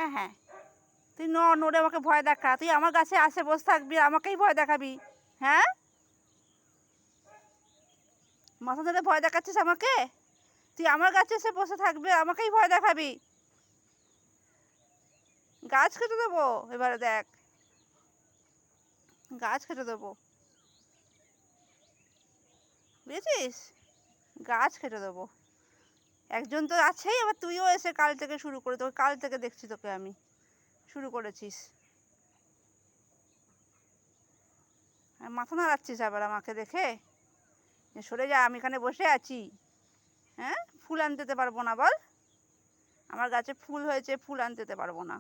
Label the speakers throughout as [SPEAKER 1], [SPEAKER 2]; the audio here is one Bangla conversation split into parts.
[SPEAKER 1] হ্যাঁ হ্যাঁ, তুই নড়ে আমাকে ভয় দেখা। তুই আমার কাছে আসে বসে থাকবি, আমাকেই ভয় দেখাবি? হ্যাঁ, মাথা ধরে ভয় দেখাচ্ছিস আমাকে? তুই আমার কাছে এসে বসে থাকবি, আমাকেই ভয় দেখাবি? গাছ কেটে দেবো এবারে, দেখ গাছ কেটে দেবো, বুঝেছিস? গাছ কেটে দেবো। একজন তো আছেই, আবার তুইও এসে কাল থেকে শুরু করে, তোকে কাল থেকে দেখছি, তোকে আমি শুরু করেছিস। মাথা নাড়াচ্ছিস আবার আমাকে দেখে, সরে যা, আমি এখানে বসে আছি। হ্যাঁ, ফুল আনতে যেতে পারবো না বল? আমার গাছে ফুল হয়েছে, ফুল আনতে যেতে পারবো না?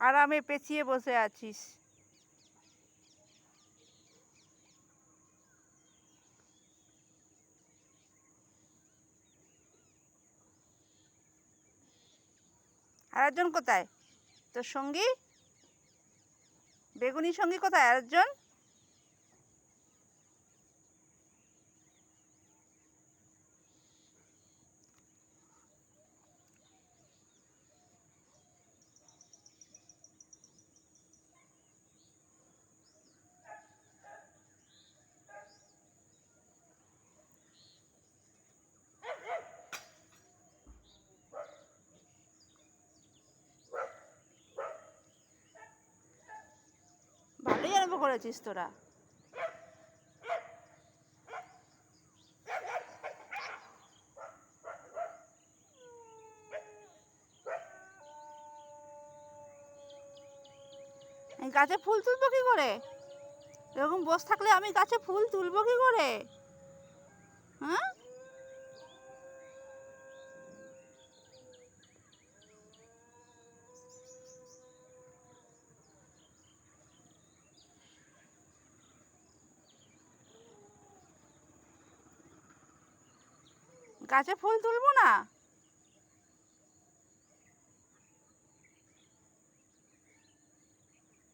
[SPEAKER 1] আরামে পেঁচিয়ে বসে আছিস। আরেকজন কোথায়? তোর সঙ্গী, বেগুনি সঙ্গী কোথায় আরেকজন? ভালোই আরম্ভ করেছিস তোরা। এই গাছে ফুল তুলবো কি করে? এরকম বসে থাকলে আমি গাছে ফুল তুলবো কি করে? হ্যাঁ, গাছে ফুল তুলবো না?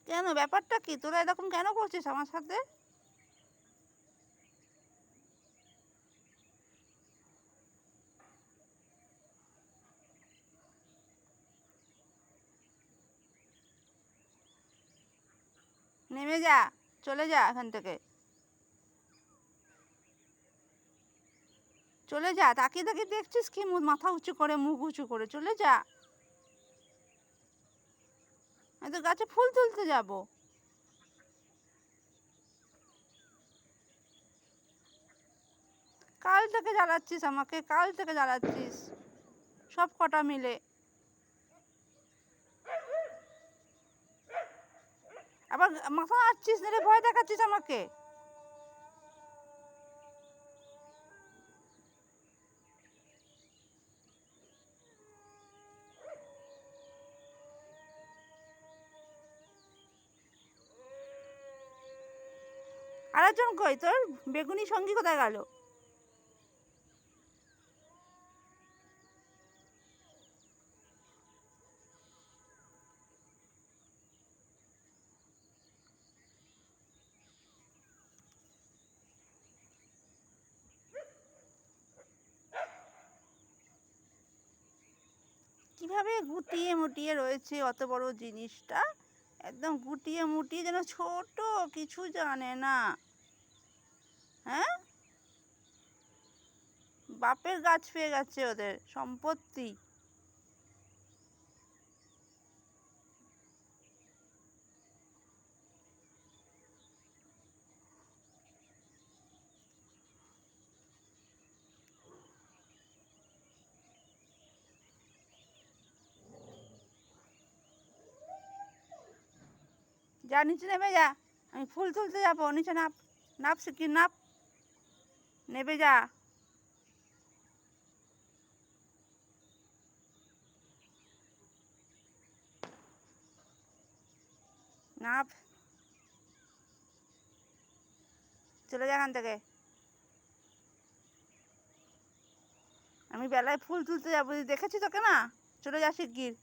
[SPEAKER 1] কেন, ব্যাপারটা কি? তোরা এরকম কেন করছিস আমার সাথে? নেমে যা, চলে যা এখান থেকে, চলে যা। তাকিয়ে তাকিয়ে দেখছিস কি? মাথা উঁচু করে, মুখ উঁচু করে, চলে যা। আমি তো গাছে ফুল তুলতে যাবো। কাল থেকে জ্বালাচ্ছিস আমাকে, কাল থেকে জ্বালাচ্ছিস সব কটা মিলে। আবার মাথা নাড়ছিস, নেড়ে ভয় দেখাচ্ছিস আমাকে। আরেকজন কই তোর? বেগুনি সঙ্গী কোথায় গেল? কিভাবে গুটিয়ে মুটিয়ে রয়েছে অত বড় জিনিসটা, একদম গুটিয়ে মুটিয়ে, যেন ছোট, কিছু জানে না। হ্যাঁ, বাপের গাছ পেয়ে গেছে ওদের সম্পত্তি। যা, নিচে নেমে যা, আমি ফুল তুলতে যাবো। নিচে নাপ, নাপ শিগগির নাপ, নেমে যা। নাপ, চলে যা এখান থেকে। আমি বেলায় ফুল তুলতে যাবো, দেখেছি তোকে না? চলে যা শিগগির।